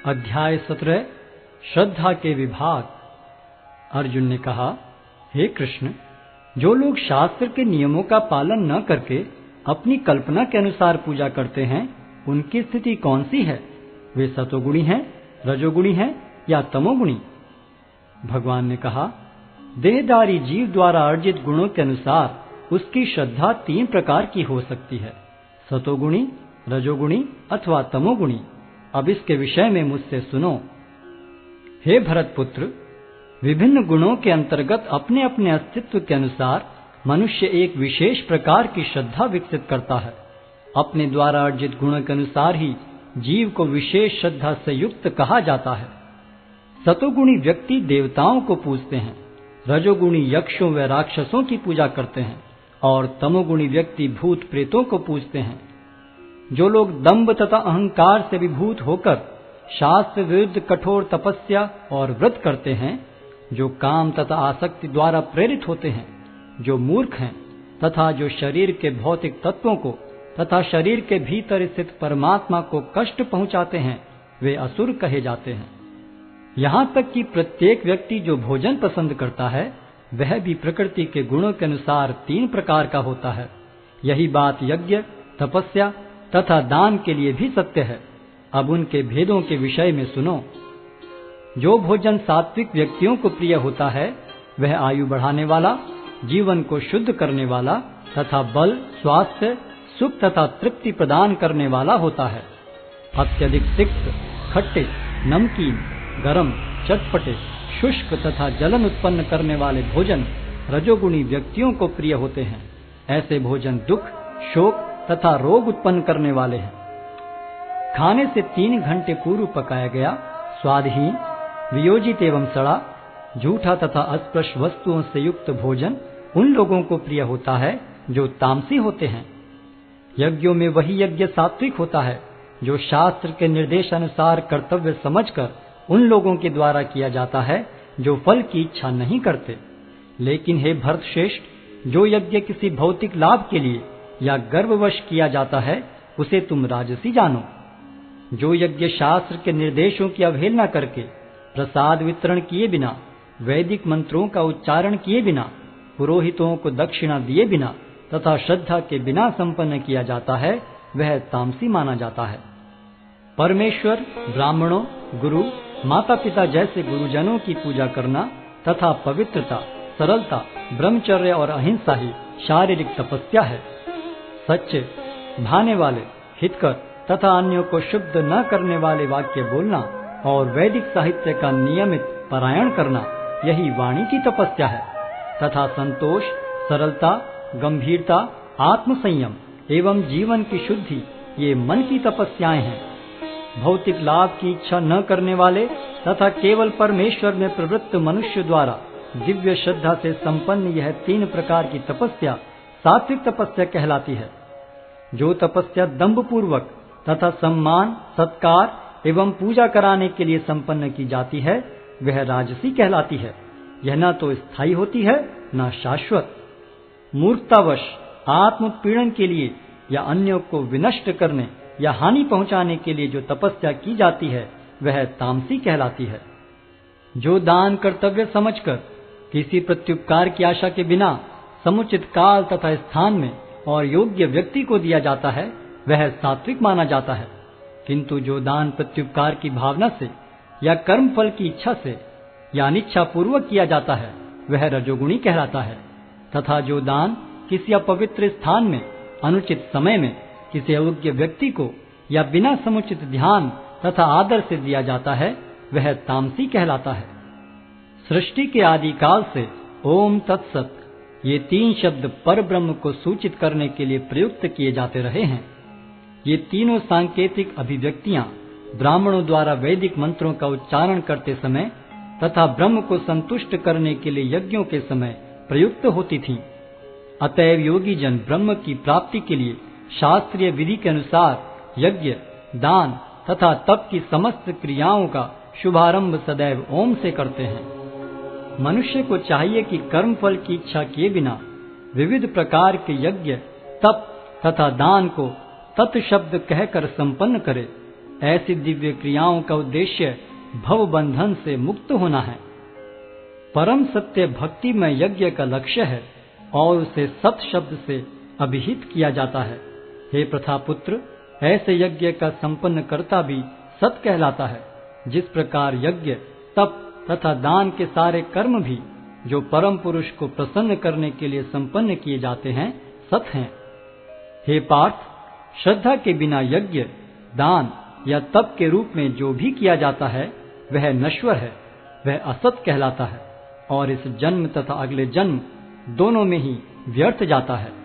अध्याय 17 श्रद्धा के विभाग। अर्जुन ने कहा, हे कृष्ण, जो लोग शास्त्र के नियमों का पालन न करके अपनी कल्पना के अनुसार पूजा करते हैं, उनकी स्थिति कौन सी है? वे सतोगुणी हैं, रजोगुणी हैं या तमोगुणी? भगवान ने कहा, देहधारी जीव द्वारा अर्जित गुणों के अनुसार उसकी श्रद्धा 3 प्रकार की हो सकती है, सतोगुणी, रजोगुणी अथवा तमोगुणी। अब इसके विषय में मुझसे सुनो। हे भरतपुत्र, विभिन्न गुणों के अंतर्गत अपने अपने अस्तित्व के अनुसार मनुष्य एक विशेष प्रकार की श्रद्धा विकसित करता है। अपने द्वारा अर्जित गुणों के अनुसार ही जीव को विशेष श्रद्धा से युक्त कहा जाता है। सतोगुणी व्यक्ति देवताओं को पूजते हैं, रजोगुणी यक्षों व राक्षसों की पूजा करते हैं और तमोगुणी व्यक्ति भूत प्रेतों को पूजते हैं। जो लोग दंभ तथा अहंकार से विभूत होकर शास्त्र विरुद्ध कठोर तपस्या और व्रत करते हैं, जो काम तथा आसक्ति द्वारा प्रेरित होते हैं, जो मूर्ख हैं तथा जो शरीर के भौतिक तत्वों को तथा शरीर के भीतर स्थित परमात्मा को कष्ट पहुंचाते हैं, वे असुर कहे जाते हैं। यहाँ तक कि प्रत्येक व्यक्ति जो भोजन पसंद करता है, वह भी प्रकृति के गुणों के अनुसार 3 प्रकार का होता है। यही बात यज्ञ, तपस्या तथा दान के लिए भी सत्य है। अब उनके भेदों के विषय में सुनो। जो भोजन सात्विक व्यक्तियों को प्रिय होता है, वह आयु बढ़ाने वाला, जीवन को शुद्ध करने वाला तथा बल, स्वास्थ्य, सुख तथा तृप्ति प्रदान करने वाला होता है। अत्यधिक तिक्त, खट्टे, नमकीन, गरम, चटपटे, शुष्क तथा जलन उत्पन्न करने वाले भोजन रजोगुणी व्यक्तियों को प्रिय होते हैं। ऐसे भोजन दुख, शोक तथा रोग उत्पन्न करने वाले हैं। खाने से 3 घंटे पूर्व पकाया गया, स्वादहीन, वियोजित एवं सड़ा, झूठा तथा अस्पृश वस्तुओं से युक्त भोजन उन लोगों को प्रिय होता है जो तामसी होते हैं। यज्ञों में वही यज्ञ सात्विक होता है जो शास्त्र के निर्देशानुसार कर्तव्य समझकर उन लोगों के द्वारा किया जाता है जो फल की इच्छा नहीं करते। लेकिन हे भरतश्रेष्ठ, जो यज्ञ किसी भौतिक लाभ के लिए या गर्ववश किया जाता है, उसे तुम राजसी जानो। जो यज्ञ शास्त्र के निर्देशों की अवहेलना करके, प्रसाद वितरण किए बिना, वैदिक मंत्रों का उच्चारण किए बिना, पुरोहितों को दक्षिणा दिए बिना तथा श्रद्धा के बिना संपन्न किया जाता है, वह तामसी माना जाता है। परमेश्वर, ब्राह्मणों, गुरु, माता पिता जैसे गुरुजनों की पूजा करना तथा पवित्रता, सरलता, ब्रह्मचर्य और अहिंसा ही शारीरिक तपस्या है। सच्चे, भाने वाले, हितकर तथा अन्यों को शुद्ध न करने वाले वाक्य बोलना और वैदिक साहित्य का नियमित पारायण करना, यही वाणी की तपस्या है। तथा संतोष, सरलता, गंभीरता, आत्मसंयम एवं जीवन की शुद्धि, ये मन की तपस्याएं हैं। भौतिक लाभ की इच्छा न करने वाले तथा केवल परमेश्वर में प्रवृत्त मनुष्य द्वारा दिव्य श्रद्धा से संपन्न यह 3 प्रकार की तपस्या सात्विक तपस्या कहलाती है। जो तपस्या दंभ पूर्वक तथा सम्मान, सत्कार एवं पूजा कराने के लिए संपन्न की जाती है, वह राजसी कहलाती है। यह न तो स्थायी होती है, न शाश्वत। मूर्खतावश आत्मपीड़न के लिए या अन्यों को विनष्ट करने या हानि पहुंचाने के लिए जो तपस्या की जाती है, वह तामसी कहलाती है। जो दान कर्तव्य समझकर किसी प्रत्युपकार की आशा के बिना समुचित काल तथा स्थान में और योग्य व्यक्ति को दिया जाता है, वह सात्विक माना जाता है। किंतु जो दान प्रत्युपकार की भावना से या कर्म फल की इच्छा से या अनिच्छा पूर्वक किया जाता है, वह रजोगुणी कहलाता है। तथा जो दान किसी अपवित्र स्थान में, अनुचित समय में, किसी अयोग्य व्यक्ति को या बिना समुचित ध्यान तथा आदर से दिया जाता है, वह तामसी कहलाता है। सृष्टि के आदिकाल से ओम तत्सत ये 3 शब्द पर ब्रह्म को सूचित करने के लिए प्रयुक्त किए जाते रहे हैं। ये तीनों सांकेतिक अभिव्यक्तियां ब्राह्मणों द्वारा वैदिक मंत्रों का उच्चारण करते समय तथा ब्रह्म को संतुष्ट करने के लिए यज्ञों के समय प्रयुक्त होती थीं। अतएव योगी जन ब्रह्म की प्राप्ति के लिए शास्त्रीय विधि के अनुसार यज्ञ, दान तथा तप की समस्त क्रियाओं का शुभारंभ सदैव ओम से करते हैं। मनुष्य को चाहिए कि कर्म फल की इच्छा किए बिना विविध प्रकार के यज्ञ, तप तथा दान को तत् शब्द कहकर संपन्न करे। ऐसी दिव्य क्रियाओं का उद्देश्य भव बंधन से मुक्त होना है। परम सत्य भक्ति में यज्ञ का लक्ष्य है और उसे सत शब्द से अभिहित किया जाता है। हे प्रथापुत्र, ऐसे यज्ञ का संपन्न करता भी सत कहलाता है। जिस प्रकार यज्ञ, तप तथा दान के सारे कर्म भी जो परम पुरुष को प्रसन्न करने के लिए संपन्न किए जाते हैं, सत हैं। हे पार्थ, श्रद्धा के बिना यज्ञ, दान या तप के रूप में जो भी किया जाता है वह नश्वर है, वह असत कहलाता है और इस जन्म तथा अगले जन्म दोनों में ही व्यर्थ जाता है।